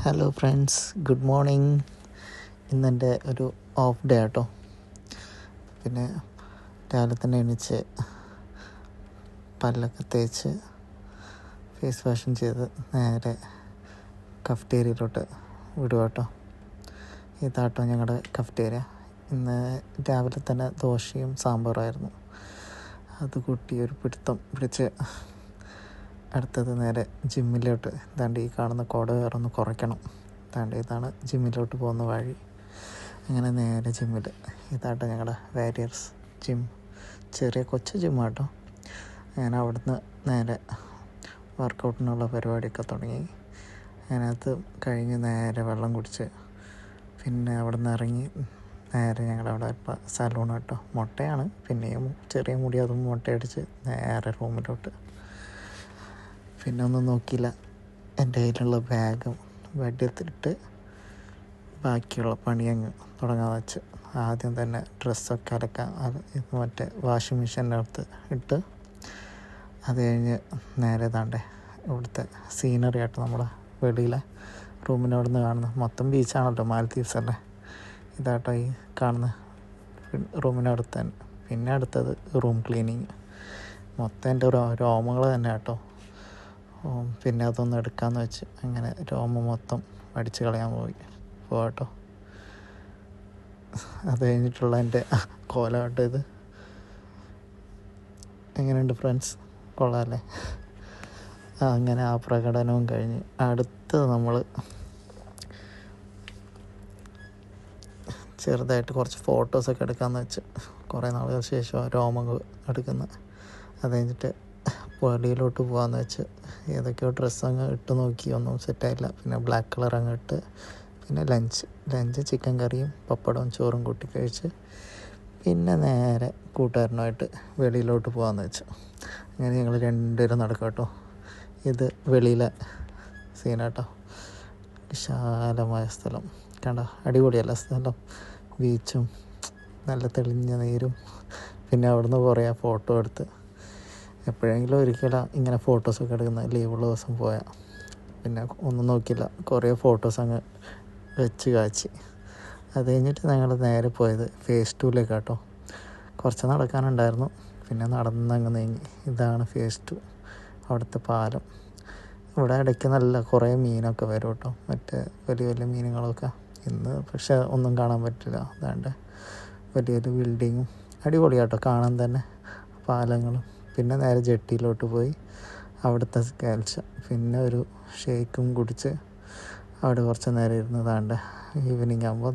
Hello friends, good morning. ഇന്നെൻ്റെ ഒരു off day ആട്ടോ. പിന്നെ രാവിലെ തന്നെ എണീച്ച് പല്ലൊക്കെ തേച്ച് ഫേസ് വാഷും ചെയ്ത് നേരെ കഫ്റ്റേരിയയിലോട്ട് വിടുക കേട്ടോ. ഇതാട്ടോ ഞങ്ങളുടെ കഫ്റ്റേരിയ. ഇന്ന് രാവിലെ തന്നെ ദോശയും സാമ്പാറായിരുന്നു. അത് കൂട്ടി ഒരു പിടുത്തം പിടിച്ച് അടുത്തത് നേരെ ജിമ്മിലോട്ട്. ഇതാണ്ട് ഈ കാണുന്ന കോട വേറൊന്ന് കുറയ്ക്കണം. ഇതാണ് ജിമ്മിലോട്ട് പോകുന്ന വഴി. അങ്ങനെ നേരെ ജിമ്മിൽ. ഇതാട്ടോ ഞങ്ങളുടെ വാരിയേഴ്സ് ജിം. ചെറിയ കൊച്ചു ജിമ്മാട്ടോ. ഞാൻ അവിടുന്ന് നേരെ വർക്കൗട്ടിനുള്ള പരിപാടിയൊക്കെ തുടങ്ങി. അതിനകത്ത് കഴിഞ്ഞ് നേരെ വെള്ളം കുടിച്ച് പിന്നെ അവിടെ നിന്ന് ഇറങ്ങി നേരെ ഞങ്ങളവിടെ സലൂൺ കേട്ടോ. മുട്ടയാണ്, പിന്നെയും ചെറിയ മുടി, അതും മുട്ടയടിച്ച് നേരെ റൂമിലോട്ട്. പിന്നെ ഒന്നും നോക്കിയില്ല, എൻ്റെ കയ്യിലുള്ള ബാഗും വെട്ടിയെത്തിട്ട് ബാക്കിയുള്ള പണി അങ്ങ് തുടങ്ങാൻ വെച്ച്. ആദ്യം തന്നെ ഡ്രസ്സൊക്കെ അലക്കാൻ മറ്റേ വാഷിംഗ് മെഷീൻ്റെ അടുത്ത് ഇട്ട്, അത് കഴിഞ്ഞ് നേരെ താണ്ടേ ഇവിടുത്തെ സീനറി ആയിട്ട് നമ്മുടെ വെളിയിലെ റൂമിനോട് നിന്ന് കാണുന്ന മൊത്തം ബീച്ചാണല്ലോ, മാലദ്വീപ്സ് അല്ലേ. ഇതാട്ടോ ഈ കാണുന്ന റൂമിനടുത്ത് തന്നെ. പിന്നെ അടുത്തത് റൂം ക്ലീനിങ്. മൊത്തം എൻ്റെ രോമങ്ങൾ തന്നെ കേട്ടോ. പിന്നെ അതൊന്ന് എടുക്കാമെന്ന് വെച്ച് അങ്ങനെ രോമം മൊത്തം അടിച്ച് കളയാൻ പോകട്ടോ. അത് കഴിഞ്ഞിട്ടുള്ള എൻ്റെ കോലമാട്ടോ ഇത്. എങ്ങനെയുണ്ട് ഫ്രണ്ട്സ്? കൊള്ളാമല്ലേ? അങ്ങനെ ആ പ്രകടനവും കഴിഞ്ഞ് അടുത്തത് നമ്മൾ ചെറുതായിട്ട് കുറച്ച് ഫോട്ടോസൊക്കെ എടുക്കാമെന്ന് വെച്ച്. കുറേ നാളുകൾക്ക് ശേഷം രോമങ്ങൾ എടുക്കുന്നത്. അത് കഴിഞ്ഞിട്ട് വെളിയിലോട്ട് പോകാമെന്ന് വെച്ച് ഏതൊക്കെയോ ഡ്രസ്സ് അങ്ങ് ഇട്ട് നോക്കി, ഒന്നും സെറ്റായില്ല. പിന്നെ ബ്ലാക്ക് കളർ അങ്ങ് ഇട്ട് പിന്നെ ലഞ്ച് ചിക്കൻ കറിയും പപ്പടവും ചോറും കൂട്ടി കഴിച്ച് പിന്നെ നേരെ കൂട്ടുകാരനുമായിട്ട് വെളിയിലോട്ട് പോകാമെന്ന് വെച്ചു. അങ്ങനെ ഞങ്ങൾ രണ്ടുപേരും നടക്കും കേട്ടോ. ഇത് വെളിയിലെ സീനാട്ടോ. വിശാലമായ സ്ഥലം കണ്ടോ, അടിപൊളിയല്ല സ്ഥലം. ബീച്ചും നല്ല തെളിഞ്ഞ നീരും. പിന്നെ അവിടുന്ന് കുറേ ഫോട്ടോ എടുത്ത്. എപ്പോഴെങ്കിലും ഒരിക്കലും ഇങ്ങനെ ഫോട്ടോസൊക്കെ എടുക്കുന്ന ലീവുള്ള ദിവസം പോയാൽ പിന്നെ ഒന്നും നോക്കിയില്ല, കുറേ ഫോട്ടോസ് അങ്ങ് വെച്ച് കാച്ചി. അത് കഴിഞ്ഞിട്ട് ഞങ്ങൾ നേരെ പോയത് ഫേസ് 2 കേട്ടോ. കുറച്ച് നടക്കാനുണ്ടായിരുന്നു, പിന്നെ നടന്നങ്ങ് നീങ്ങി. ഇതാണ് ഫേസ് 2, അവിടുത്തെ പാലം. ഇവിടെ ഇടയ്ക്ക് നല്ല കുറേ മീനൊക്കെ വരും കേട്ടോ, മറ്റേ വലിയ വലിയ മീനുകളൊക്കെ. ഇന്ന് പക്ഷെ ഒന്നും കാണാൻ പറ്റില്ല. അതാണ്ട് വലിയൊരു ബിൽഡിങ്ങും അടിപൊളിയാട്ടോ കാണാൻ തന്നെ, പാലങ്ങളും. പിന്നെ നേരെ ജെട്ടിയിലോട്ട് പോയി അവിടുത്തെ കാഴ്ച. പിന്നെ ഒരു ഷേക്കും കുടിച്ച് അവിടെ കുറച്ച് നേരം ഇരുന്ന് താണ്ട് ഈവനിങ് ആകുമ്പോൾ